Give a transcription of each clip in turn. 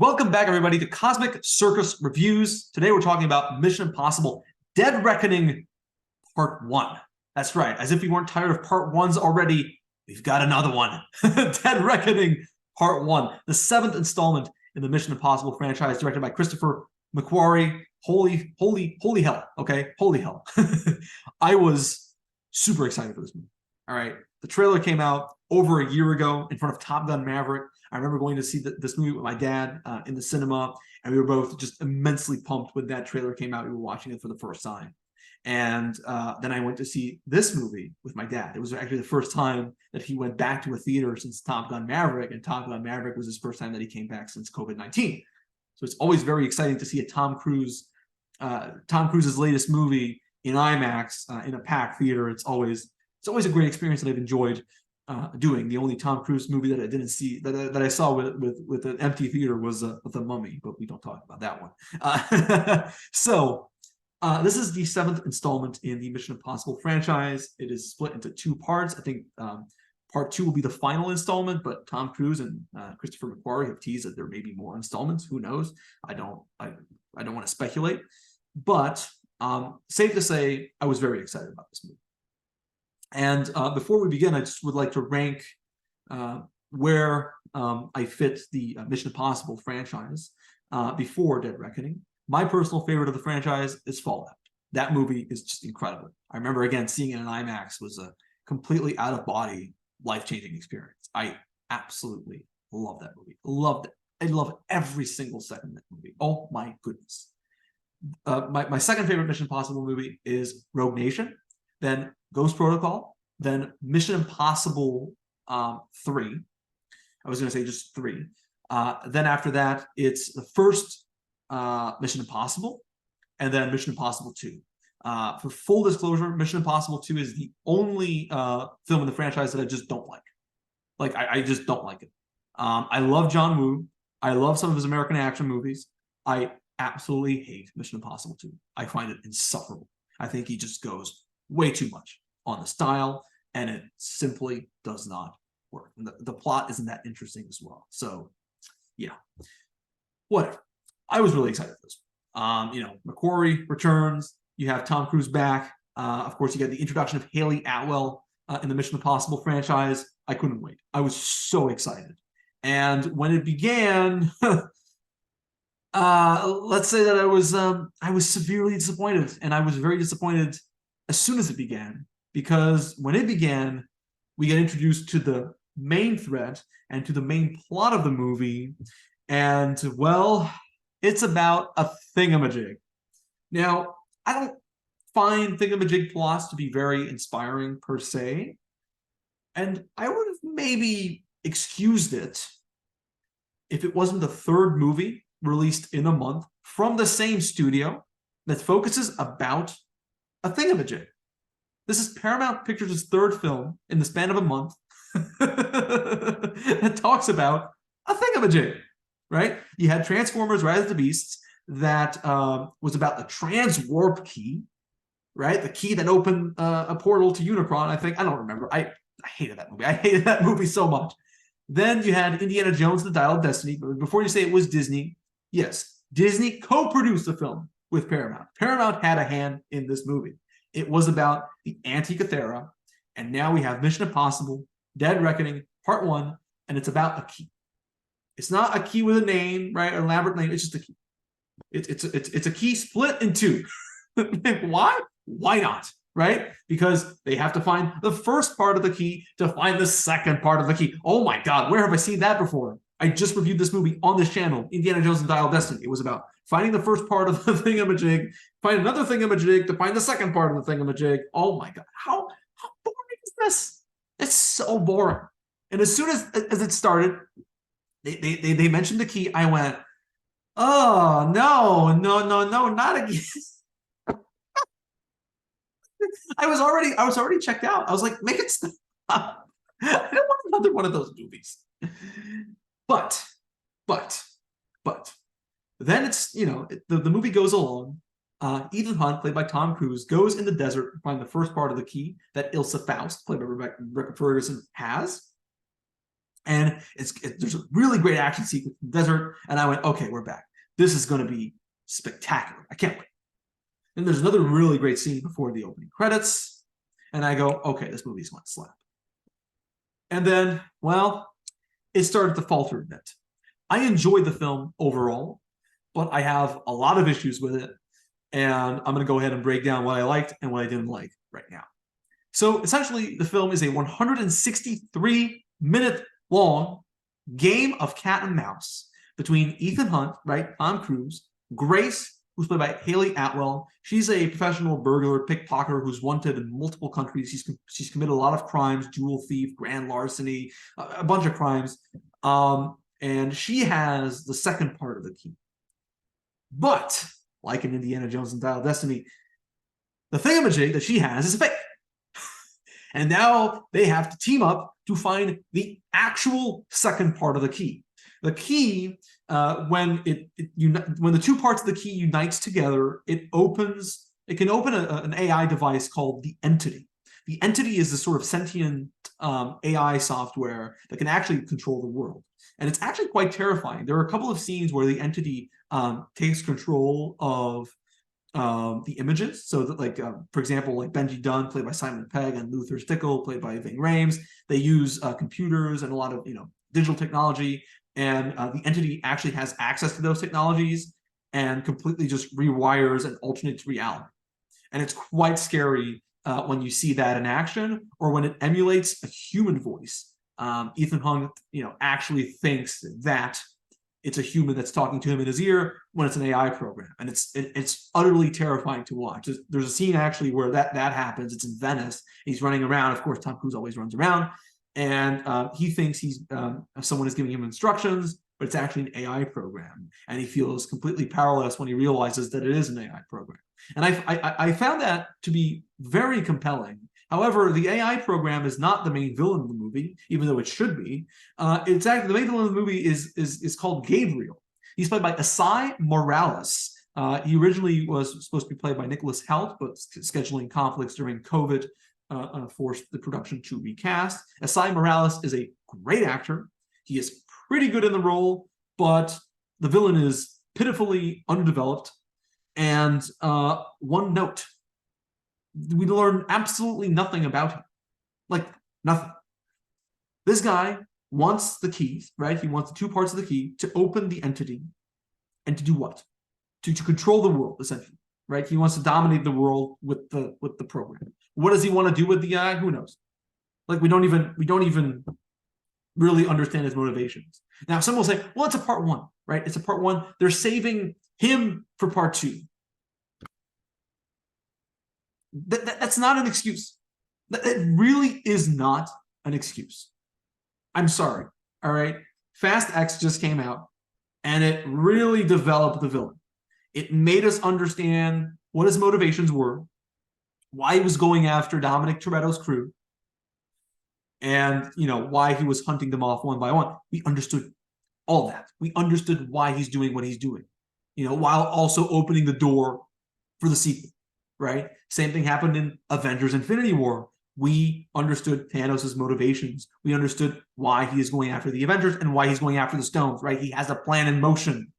Welcome back, everybody, to Cosmic Circus Reviews. Today we're talking about Mission Impossible Dead Reckoning Part 1. That's right. As if we weren't tired of Part 1s already, we've got another one. Dead Reckoning Part 1, the 7th installment in the Mission Impossible franchise, directed by Christopher McQuarrie. Holy hell, okay? Holy hell. I was super excited for this movie. All right. The trailer came out over a year ago in front of Top Gun Maverick. I remember going to see this movie with my dad in the cinema, and we were both just immensely pumped when that trailer came out. We were watching it for the first time. And then I went to see this movie with my dad. It was actually the first time that he went back to a theater since Top Gun Maverick, and Top Gun Maverick was his first time that he came back since COVID-19. So it's always very exciting to see a Tom Cruise's latest movie in IMAX in a packed theater. It's always a great experience that I've enjoyed doing. The only Tom Cruise movie that I didn't see that I saw with an empty theater was The Mummy, but we don't talk about that one. So this is the 7th installment in the Mission Impossible franchise. It is split into 2 parts. I think part 2 will be the final installment, but Tom Cruise and Christopher McQuarrie have teased that there may be more installments. Who knows? I don't want to speculate, but safe to say I was very excited about this movie. And before we begin, I just would like to rank where I fit the Mission Impossible franchise before Dead Reckoning. My personal favorite of the franchise is Fallout. That movie is just incredible. I remember, again, seeing it in IMAX was a completely out-of-body, life-changing experience. I absolutely love that movie. Loved it. I love every single second of that movie. Oh, my goodness. My second favorite Mission Impossible movie is Rogue Nation, then Ghost Protocol, then Mission Impossible 3. I was going to say just 3. Then after that, it's the first Mission Impossible, and then Mission Impossible 2. For full disclosure, Mission Impossible 2 is the only film in the franchise that I just don't like. I just don't like it. I love John Woo. I love some of his American action movies. I absolutely hate Mission Impossible 2. I find it insufferable. I think he just goes way too much on the style, and it simply does not work. And the plot isn't that interesting as well. So, yeah, whatever. I was really excited for this. McQuarrie returns. You have Tom Cruise back. Of course, you get the introduction of Haley Atwell in the Mission Impossible franchise. I couldn't wait. I was so excited. And when it began, let's say that I was severely disappointed, and I was very disappointed as soon as it began, because when it began, we get introduced to the main threat and to the main plot of the movie, and, well, it's about a thingamajig. Now, I don't find thingamajig plots to be very inspiring per se, and I would have maybe excused it if it wasn't the 3rd movie released in a month from the same studio that focuses about a thingamajig. This is Paramount Pictures' 3rd film in the span of a month that talks about a thingamajig, right? You had Transformers: Rise of the Beasts that was about the transwarp key, right? The key that opened a portal to Unicron, I think. I don't remember. I hated that movie. I hated that movie so much. Then you had Indiana Jones and the Dial of Destiny. But before you say it was Disney, yes, Disney co-produced the film with Paramount. Paramount had a hand in this movie. It was about the Antikythera Thera, and now we have Mission Impossible Dead Reckoning Part 1, and it's about a key. It's not a key with a name, right? An elaborate name. It's just a key. It's a key split in 2. Why? Why not? Right? Because they have to find the first part of the key to find the second part of the key. Oh my God, where have I seen that before? I just reviewed this movie on this channel, Indiana Jones and Dial of Destiny. It was about finding the first part of the thingamajig, find another thingamajig to find the second part of the thingamajig. Oh my God, how boring is this? It's so boring. And as soon as it started, they mentioned the key. I went, oh no, not again. I was already checked out. I was like, make it stop. I don't want another one of those movies. But then it's, the movie goes along. Ethan Hunt, played by Tom Cruise, goes in the desert to find the first part of the key that Ilsa Faust, played by Rebecca Ferguson, has. And there's a really great action sequence in the desert, and I went, okay, we're back. This is going to be spectacular. I can't wait. And there's another really great scene before the opening credits, and I go, okay, this movie's going to slap. And then, well, it started to falter a bit. I enjoyed the film overall, but I have a lot of issues with it, and I'm going to go ahead and break down what I liked and what I didn't like right now. So essentially, the film is a 163-minute long game of cat and mouse between Ethan Hunt, right, Tom Cruise, Grace, who's played by Haley Atwell. She's a professional burglar, pickpocketer who's wanted in multiple countries. She's committed a lot of crimes, jewel thief, grand larceny, a bunch of crimes. And she has the second part of the key. But, like in Indiana Jones and Dial of Destiny, the thingamajig that she has is fake. And now they have to team up to find the actual second part of the key. The key, when the two parts of the key unites together, it can open an AI device called the Entity. The Entity is a sort of sentient AI software that can actually control the world. And it's actually quite terrifying. There are a couple of scenes where the Entity takes control of the images. So that, like, for example, like Benji Dunn, played by Simon Pegg, and Luther Stickle, played by Ving Rhames, they use computers and a lot of digital technology, and the Entity actually has access to those technologies and completely just rewires and alternates reality. And it's quite scary when you see that in action, or when it emulates a human voice. Ethan Hunt, actually thinks that it's a human that's talking to him in his ear when it's an AI program, and it's utterly terrifying to watch. There's a scene actually where that happens. It's in Venice. He's running around. Of course, Tom Cruise always runs around, and he thinks someone is giving him instructions, but it's actually an AI program, and he feels completely powerless when he realizes that it is an AI program. And I found that to be very compelling. However, the AI program is not the main villain of the movie, even though it should be. It's actually the main villain of the movie is called Gabriel. He's played by Esai Morales. He originally was supposed to be played by Nicholas Hoult, but scheduling conflicts during COVID forced the production to recast. Esai Morales is a great actor. He is pretty good in the role, but the villain is pitifully underdeveloped. And one note, we learn absolutely nothing about him. Like, nothing. This guy wants the keys, right? He wants the two parts of the key to open the Entity, and to do what? To control the world, essentially, right? He wants to dominate the world with the program. What does he want to do with the AI? Who knows? Like, we don't even really understand his motivations. Now, some will say, well, it's a part one, right? It's a part one. They're saving him for part two. That's not an excuse. That really is not an excuse. I'm sorry. All right. Fast X just came out, and it really developed the villain. It made us understand what his motivations were, why he was going after Dominic Toretto's crew, and why he was hunting them off one by one. We understood all that. We understood why he's doing what he's doing, while also opening the door for the sequel. Right? Same thing happened in Avengers Infinity War. We understood Thanos' motivations. We understood why he is going after the Avengers and why he's going after the stones, right? He has a plan in motion.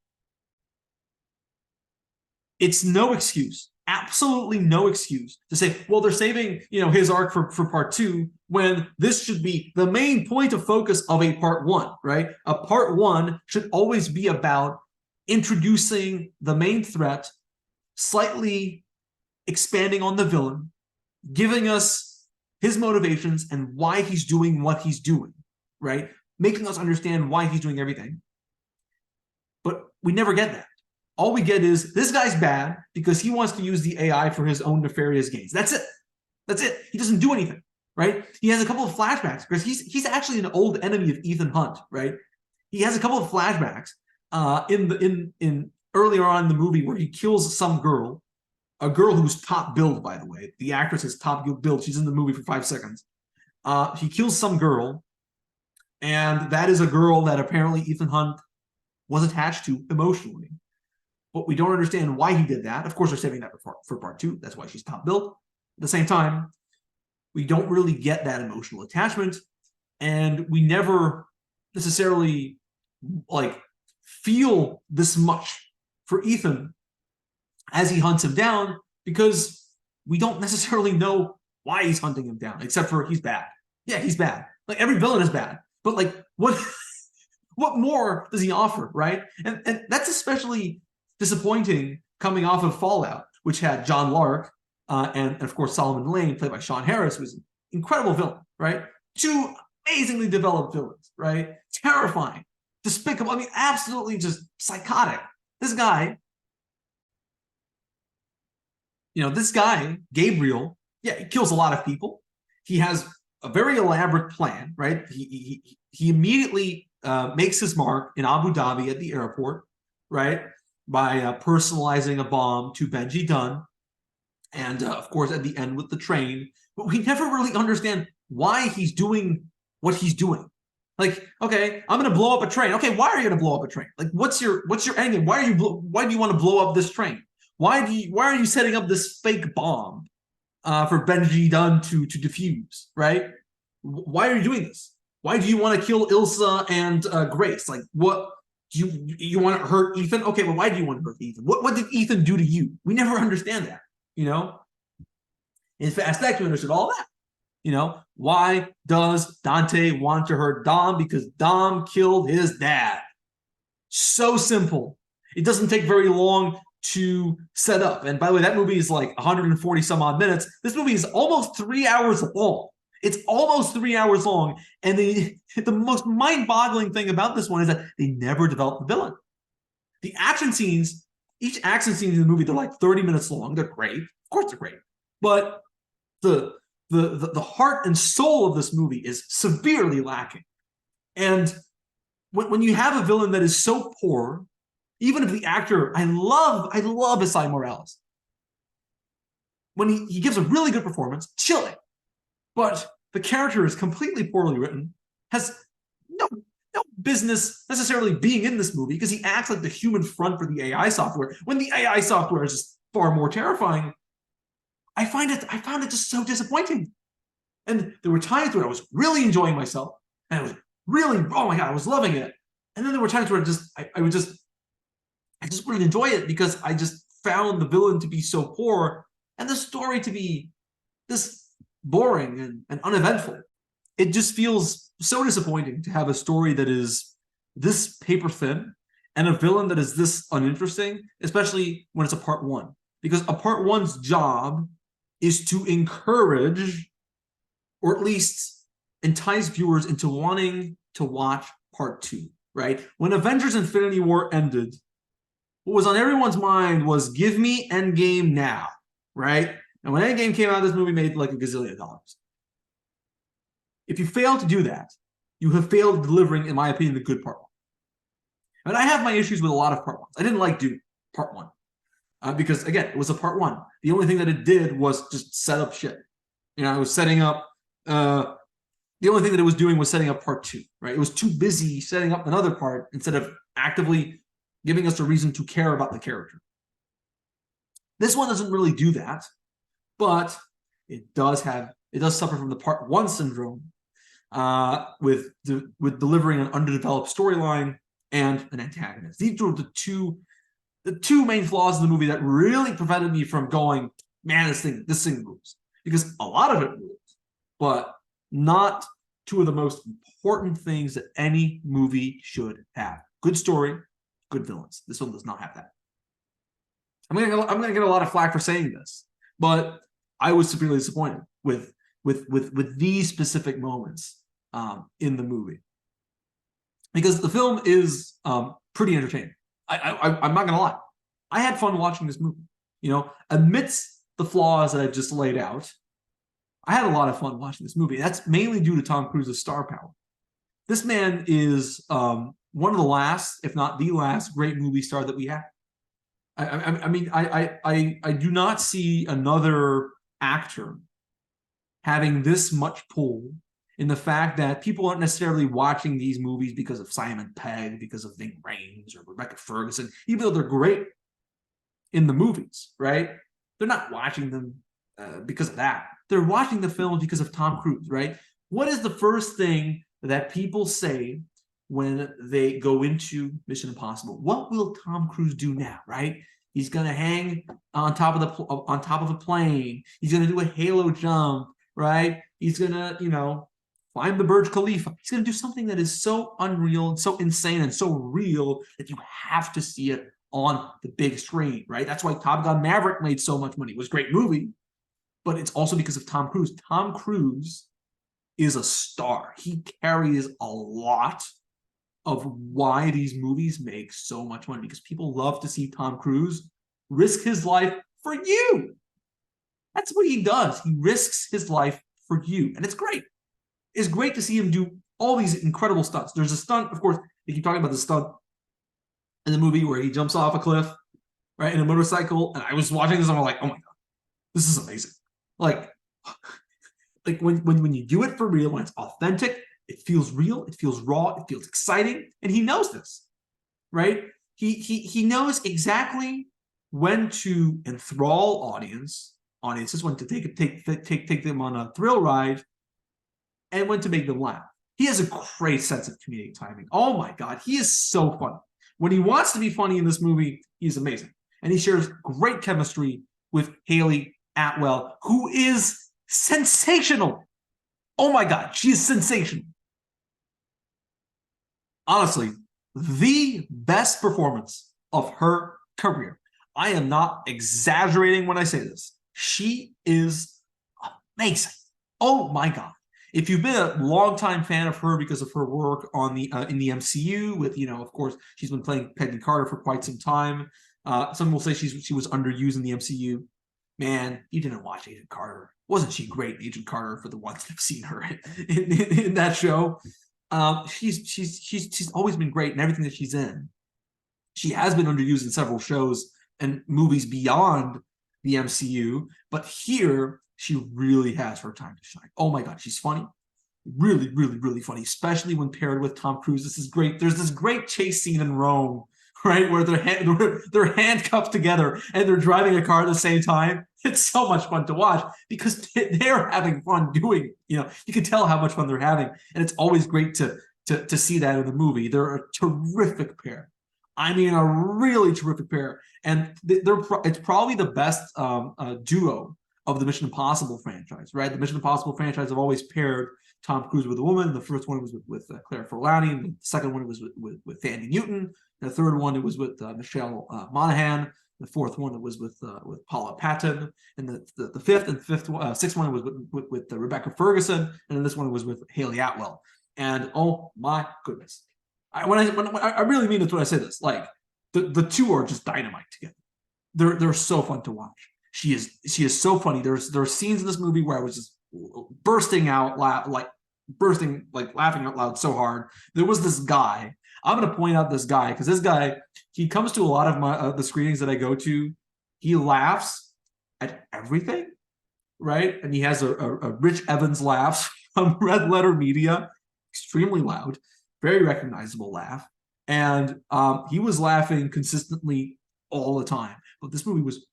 It's no excuse, absolutely no excuse to say, well, they're saving, his arc for part two, when this should be the main point of focus of a part one, right? A part one should always be about introducing the main threat, slightly expanding on the villain, giving us his motivations and why he's doing what he's doing, right? Making us understand why he's doing everything. But we never get that. All we get is, this guy's bad because he wants to use the AI for his own nefarious gains. That's it. That's it. He doesn't do anything, right? He has a couple of flashbacks because he's actually an old enemy of Ethan Hunt, right? He has a couple of flashbacks in earlier on in the movie where he kills some girl, a girl who's top billed, by the way. The actress is top billed. She's in the movie for 5 seconds. He kills some girl, and that is a girl that apparently Ethan Hunt was attached to emotionally. But we don't understand why he did that. Of course, they're saving that for part two. That's why she's top billed. At the same time, we don't really get that emotional attachment, and we never necessarily like feel this much for Ethan as he hunts him down, because we don't necessarily know why he's hunting him down, except for he's bad. Yeah, he's bad. Like every villain is bad, but like what what more does he offer, right? And that's especially disappointing coming off of Fallout, which had John Lark and of course Solomon Lane, played by Sean Harris, who was an incredible villain, right? Two amazingly developed villains, right? Terrifying, despicable. I mean, absolutely just psychotic. This guy, this guy, Gabriel, yeah, he kills a lot of people. He has a very elaborate plan, right? He immediately makes his mark in Abu Dhabi at the airport, right? By personalizing a bomb to Benji Dunn. And of course, at the end with the train. But we never really understand why he's doing what he's doing. Like, okay, I'm going to blow up a train. Okay, why are you going to blow up a train? Like, what's your end game? Why do you want to blow up this train? Why are you setting up this fake bomb for Benji Dunn to defuse, right? Why are you doing this? Why do you want to kill Ilsa and Grace? Like, what do you want to hurt Ethan? Okay, well, why do you want to hurt Ethan? What did Ethan do to you? We never understand that, In Fast X, we understood all that. Why does Dante want to hurt Dom? Because Dom killed his dad. So simple. It doesn't take very long to set up. And by the way, that movie is like 140 some odd minutes. This movie is almost 3 hours long. It's almost 3 hours long. And the most mind-boggling thing about this one is that they never develop the villain. The action scenes, each action scene in the movie, they're like 30 minutes long. They're great. Of course they're great. But the heart and soul of this movie is severely lacking. And when you have a villain that is so poor, even if the actor, I love Isai Morales. When he gives a really good performance, chilling. But the character is completely poorly written, has no business necessarily being in this movie, because he acts like the human front for the AI software, when the AI software is just far more terrifying. I found it just so disappointing. And there were times where I was really enjoying myself, and I was really, oh my God, I was loving it. And then there were times where I just wouldn't enjoy it, because I just found the villain to be so poor and the story to be this boring and uneventful. It just feels so disappointing to have a story that is this paper thin and a villain that is this uninteresting, especially when it's a part one. Because a part one's job is to encourage, or at least entice viewers into wanting to watch part two, right? When Avengers Infinity War ended, what was on everyone's mind was, give me Endgame now, right? And when Endgame came out, this movie made like $1 gazillion. If you fail to do that, you have failed delivering, in my opinion, the good part one. And I have my issues with a lot of part ones. I didn't like Dune part one. Because again, it was a part one. The only thing that it did was just set up shit. It was setting up. The only thing that it was doing was setting up part two, right? It was too busy setting up another part instead of actively giving us a reason to care about the character. This one doesn't really do that, but it does suffer from the part one syndrome, with delivering an underdeveloped storyline and an antagonist. These were the two main flaws in the movie that really prevented me from going, man, this thing moves. Because a lot of it moves, but not two of the most important things that any movie should have. Good story, good villains. This one does not have that. I'm gonna get a lot of flack for saying this, but I was severely disappointed with these specific moments in the movie, because the film is pretty entertaining. I'm not gonna lie, I had fun watching this movie. Amidst the flaws that I've just laid out, I had a lot of fun watching this movie. That's mainly due to Tom Cruise's star power. This man is one of the last, if not the last, great movie star that we have. I do not see another actor having this much pull, in the fact that people aren't necessarily watching these movies because of Simon Pegg, because of Ving Rhames or Rebecca Ferguson, even though they're great in the movies, right? They're not watching them because of that. They're watching the film because of Tom Cruise, right? What is the first thing that people say when they go into Mission Impossible. What will Tom Cruise do now, right? He's gonna hang on top of a plane. He's gonna do a halo jump, right? He's gonna, climb the Burj Khalifa. He's gonna do something that is so unreal and so insane and so real that you have to see it on the big screen, right? That's why Top Gun Maverick made so much money. It was a great movie, but it's also because of Tom Cruise. Tom Cruise is a star. He carries a lot of why these movies make so much money, because people love to see Tom Cruise risk his life for you. That's what he does. He risks his life for you, and it's great. It's great to see him do all these incredible stunts. There's a stunt, of course, they keep talking about the stunt in the movie where he jumps off a cliff, right, in a motorcycle, and I was watching this and I'm like, oh my God, this is amazing. Like when you do it for real, when it's authentic, it feels real, it feels raw, it feels exciting, and he knows this, right? He knows exactly when to enthrall audiences, when to take them on a thrill ride, and when to make them laugh. He has a great sense of comedic timing. Oh my God, he is so funny. When he wants to be funny in this movie, he's amazing. And he shares great chemistry with Haley Atwell, who is sensational. Oh my God, she is sensational. Honestly, the best performance of her career. I am not exaggerating when I say this. She is amazing. Oh my God. If you've been a longtime fan of her because of her work on the in the MCU with, of course, she's been playing Peggy Carter for quite some time. Some will say she was underused in the MCU. Man, you didn't watch Agent Carter. Wasn't she great, Agent Carter, for the ones that have seen her in that show? She's always been great in everything that she's in. She has been underused in several shows and movies beyond the MCU, but here she really has her time to shine. Oh my God, she's funny. Really, really, really funny, especially when paired with Tom Cruise. This is great. There's this great chase scene in Rome, right, where they're handcuffed together and they're driving a car at the same time. It's so much fun to watch because they're having fun doing, you can tell how much fun they're having. And it's always great to see that in the movie. They're a terrific pair. I mean, a really terrific pair. And it's probably the best duo of the Mission Impossible franchise, right? The Mission Impossible franchise have always paired Tom Cruise with a woman. The first one was with Claire Forlani, and the second one was with Thandie Newton. The third one it was with Michelle Monaghan. The fourth one it was with Paula Patton, and the sixth one was with Rebecca Ferguson, and then this one was with Haley Atwell. And oh my goodness, I really mean it when I say this. Like the two are just dynamite together. They're so fun to watch. She is so funny. There are scenes in this movie where I was just bursting laughing out loud so hard. There was this guy. I'm going to point out this guy because this guy, he comes to a lot of my the screenings that I go to. He laughs at everything, right? And he has a Rich Evans laugh from Red Letter Media, extremely loud, very recognizable laugh, and he was laughing consistently all the time. But this movie was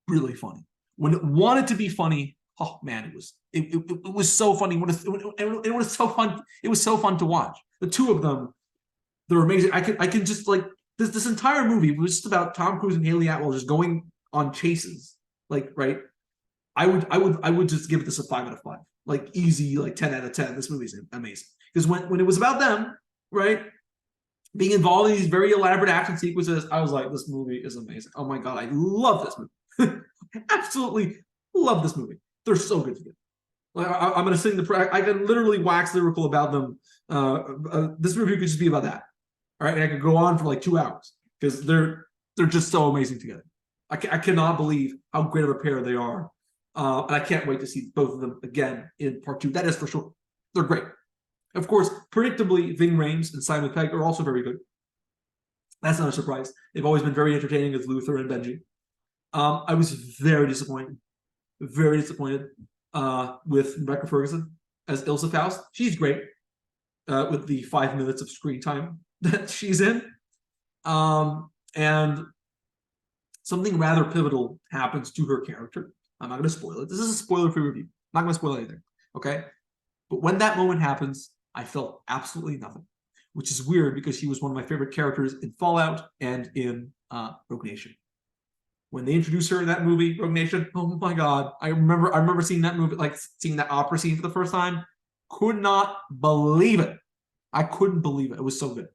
really funny. When it wanted to be funny, oh man, it was so funny. It was so fun. It was so fun to watch. The two of them, they're amazing. I can just like this entire movie was just about Tom Cruise and Haley Atwell just going on chases. Like, right? I would just give this a 5 out of 5. Like easy, like 10 out of 10. This movie's amazing. Because when it was about them, right? Being involved in these very elaborate action sequences, I was like, this movie is amazing. Oh my God, I love this movie. Absolutely love this movie. They're so good together. Like I'm going to sing I can literally wax lyrical about them. This review could just be about that. All right, and I could go on for like 2 hours because they're just so amazing together. I cannot believe how great of a pair they are, and I can't wait to see both of them again in part 2. That is for sure. They're great. Of course, predictably, Ving Rhames and Simon Pegg are also very good. That's not a surprise. They've always been very entertaining as Luther and Benji. I was very disappointed with Rebecca Ferguson as Ilsa Faust. She's great with the 5 minutes of screen time that she's in. And something rather pivotal happens to her character. I'm not going to spoil it. This is a spoiler-free review. I'm not going to spoil anything, okay? But when that moment happens, I felt absolutely nothing. which is weird because he was one of my favorite characters in Fallout and in Rogue Nation. When they introduced her in that movie, Rogue Nation, oh my God. I remember seeing that movie, like seeing that opera scene for the first time. Could not believe it. I couldn't believe it. It was so good.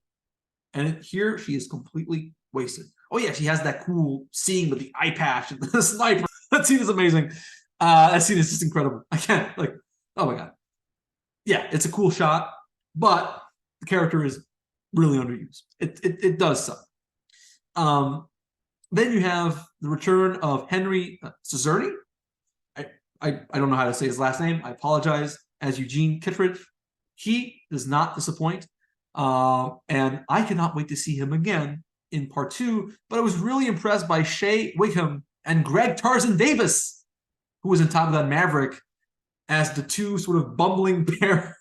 And here she is completely wasted. Oh yeah, she has that cool scene with the eye patch and the sniper. That scene is amazing. That scene is just incredible. I can't, like, oh my God. Yeah, it's a cool shot, but the character is really underused. It does suck. Then you have the return of Henry Czerny. I don't know how to say his last name. I apologize. As Eugene Kittredge. He does not disappoint. And I cannot wait to see him again in part 2. But I was really impressed by Shea Wigham and Greg Tarzan Davis, who was in Top Gun Maverick, as the two sort of bumbling pair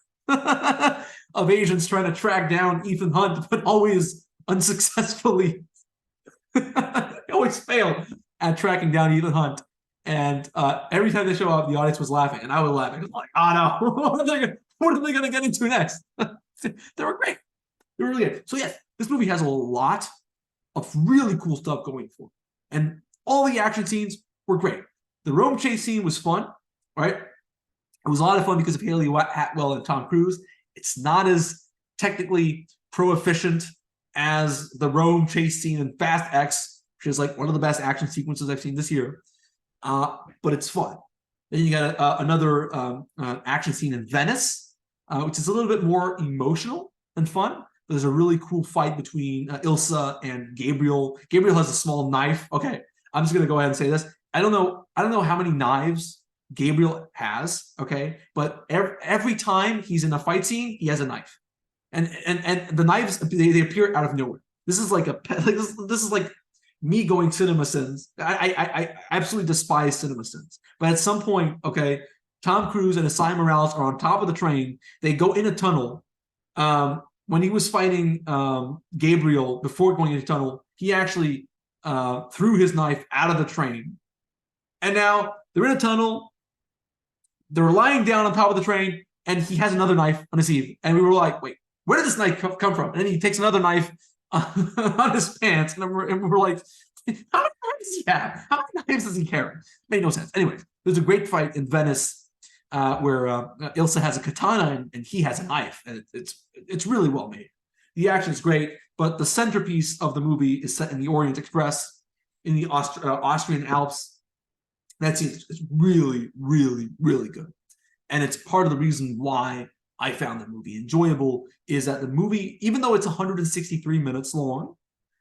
of agents trying to track down Ethan Hunt, but always unsuccessfully. They always fail at tracking down Ethan Hunt. And every time they show up, the audience was laughing, and I was laughing. I was like, oh no, what are they going to get into next? They were great. They were really good. So yes, this movie has a lot of really cool stuff going for it. And all the action scenes were great. The Rome chase scene was fun, right? It was a lot of fun because of Haley Atwell and Tom Cruise. It's not as technically proficient as the Rome chase scene in Fast X, which is like one of the best action sequences I've seen this year. But it's fun. Then you got another action scene in Venice, which is a little bit more emotional and fun. There's a really cool fight between Ilsa and Gabriel. Gabriel has a small knife. Okay, I'm just gonna go ahead and say this. I don't know how many knives Gabriel has. Okay, but every time he's in a fight scene, he has a knife, and the knives they appear out of nowhere. This is like this is like me going CinemaSins. I absolutely despise CinemaSins. But at some point, okay, Tom Cruise and Asai Morales are on top of the train. They go in a tunnel. When he was fighting Gabriel before going into the tunnel, he actually threw his knife out of the train. And now they're in a tunnel. They're lying down on top of the train, and he has another knife on his sleeve. And we were like, wait, where did this knife come from? And then he takes another knife on his pants, and we're like, how many knives does he have? How many knives does he carry? Made no sense. Anyways, there's a great fight in Venice where Ilsa has a katana and he has a knife, and it's really well made. The action is great, but the centerpiece of the movie is set in the Orient Express in the Austrian Alps. That scene is really, really, really good, and it's part of the reason why I found the movie enjoyable. Is that the movie, even though it's 163 minutes long,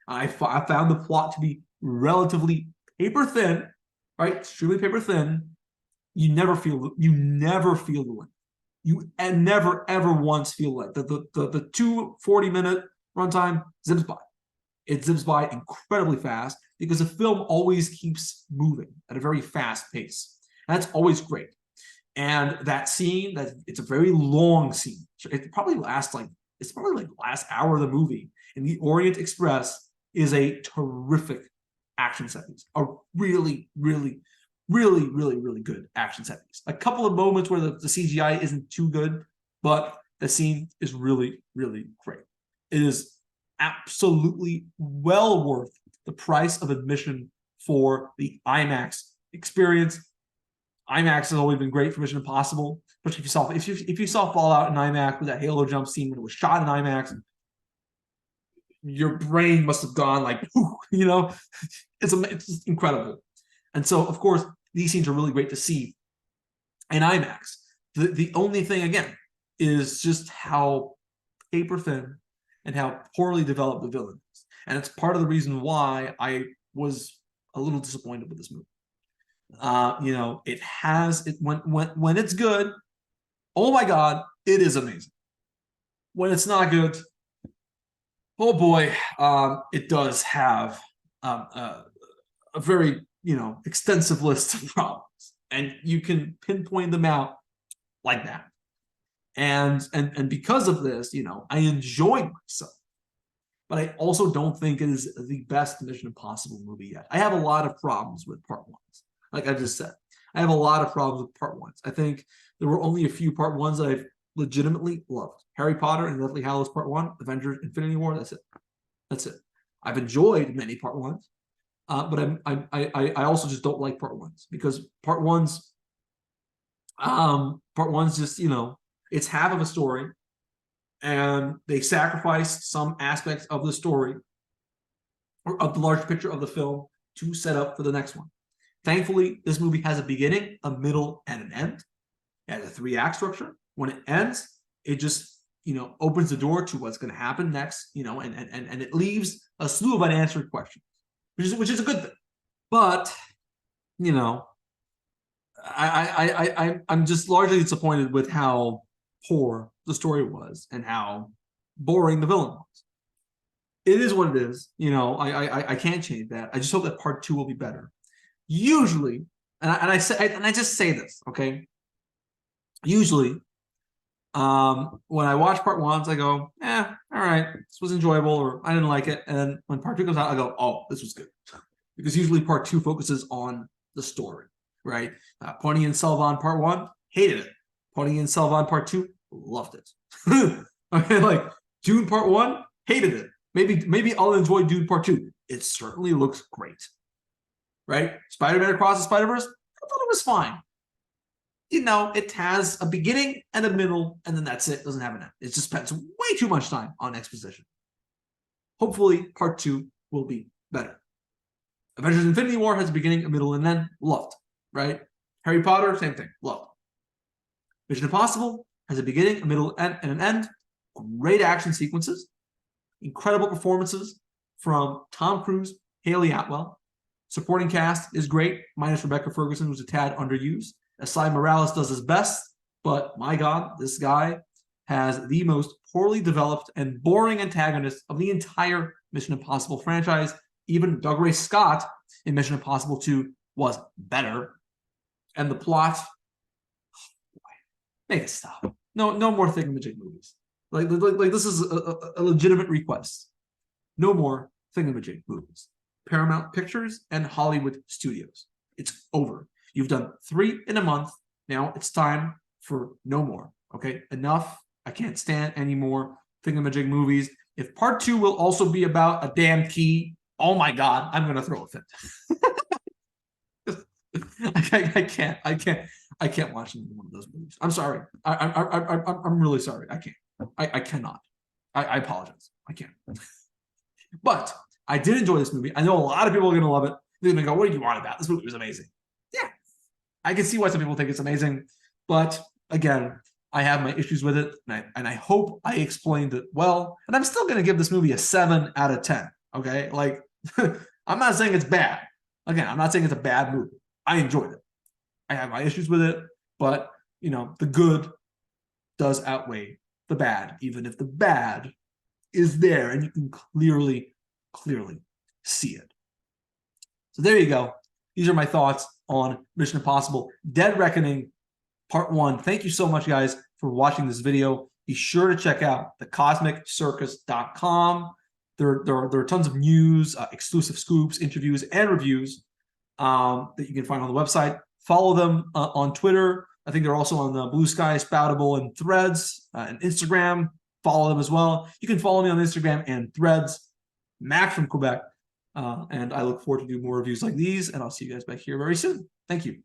I found the plot to be relatively paper thin, right? Extremely paper thin. You never feel the length. You never ever once feel like the 240-minute runtime zips by. It zips by incredibly fast because the film always keeps moving at a very fast pace. And that's always great. And that scene, it's a very long scene. It probably lasts like the last hour of the movie. And the Orient Express is a terrific action set piece. A really, really, really, really, really good action set piece. A couple of moments where the CGI isn't too good, but the scene is really, really great. It is absolutely well worth the price of admission for the IMAX experience. IMAX has always been great for Mission Impossible, especially if you saw Fallout in IMAX with that Halo jump scene when it was shot in IMAX. Your brain must have gone like, you know, it's just incredible. And so, of course, these scenes are really great to see in IMAX. The only thing, again, is just how paper thin and how poorly developed the villain is. And it's part of the reason why I was a little disappointed with this movie. You know, when it's good, oh my God, it is amazing. When it's not good, oh boy, it does have a very, you know, extensive list of problems, and you can pinpoint them out like that. And because of this, you know, I enjoyed myself, but I also don't think it is the best Mission Impossible movie yet. I have a lot of problems with part ones. Like I just said, I have a lot of problems with part ones. I think there were only a few part ones that I've legitimately loved. Harry Potter and Deathly Hallows Part 1, Avengers Infinity War, that's it. That's it. I've enjoyed many Part 1s, but I also just don't like Part 1s because Part 1's just, you know, it's half of a story and they sacrificed some aspects of the story or of the large picture of the film to set up for the next one. Thankfully, this movie has a beginning, a middle, and an end. It has a 3-act structure. When it ends, it just, you know, opens the door to what's going to happen next, you know, and it leaves a slew of unanswered questions, which is a good thing. But, you know, I'm just largely disappointed with how poor the story was and how boring the villain was. It is what it is, you know. I can't change that. I just hope that Part 2 will be better. Usually, and I just say this, okay. Usually, when I watch Part 1s, I go, all right, this was enjoyable, or I didn't like it. And then when Part 2 comes out, I go, oh, this was good, because usually Part 2 focuses on the story, right? Pony and Selvon Part 1, hated it. Pony and Selvon Part 2, loved it. Okay, like Dune Part 1, hated it. Maybe I'll enjoy Dune Part 2. It certainly looks great, right? Spider-Man Across the Spider-Verse, I thought it was fine. You know, it has a beginning and a middle, and then that's it. It doesn't have an end. It just spends way too much time on exposition. Hopefully, Part 2 will be better. Avengers Infinity War has a beginning, a middle, and an end. Loved, right? Harry Potter, same thing. Loved. Mission Impossible has a beginning, a middle, and an end. Great action sequences. Incredible performances from Tom Cruise, Haley Atwell. Supporting cast is great, minus Rebecca Ferguson, who's a tad underused. Asai Morales does his best, but my God, this guy has the most poorly developed and boring antagonist of the entire Mission Impossible franchise. Even Doug Ray Scott in Mission Impossible 2 was better. And the plot, oh boy, make it stop. No more thingamajig movies. Like this is a legitimate request. No more thingamajig movies. Paramount Pictures and Hollywood Studios. It's over. You've done 3 in a month. Now it's time for no more. Okay, enough. I can't stand any more thingamajig movies. If Part 2 will also be about a damn key, oh my God, I'm gonna throw a fit. I can't watch one of those movies. I'm sorry. I'm really sorry. I can't. I cannot. I apologize. I can't. But I did enjoy this movie. I know a lot of people are gonna love it. They're gonna go, "What do you want about? This movie was amazing." Yeah, I can see why some people think it's amazing, but again, I have my issues with it, and I hope I explained it well. And I'm still gonna give this movie a 7 out of 10. Okay, like I'm not saying it's bad. Again, I'm not saying it's a bad movie. I enjoyed it. I have my issues with it, but you know, the good does outweigh the bad, even if the bad is there and you can clearly see it. So there you go. These are my thoughts on Mission Impossible Dead Reckoning Part 1. Thank you so much, guys, for watching this video. Be sure to check out thecosmiccircus.com. There are tons of news, exclusive scoops, interviews, and reviews that you can find on the website. Follow them on Twitter. I think they're also on the Blue Sky, Spoutable, and Threads, and Instagram. Follow them as well. You can follow me on Instagram and Threads. Max from Quebec. And I look forward to do more reviews like these, and I'll see you guys back here very soon. Thank you.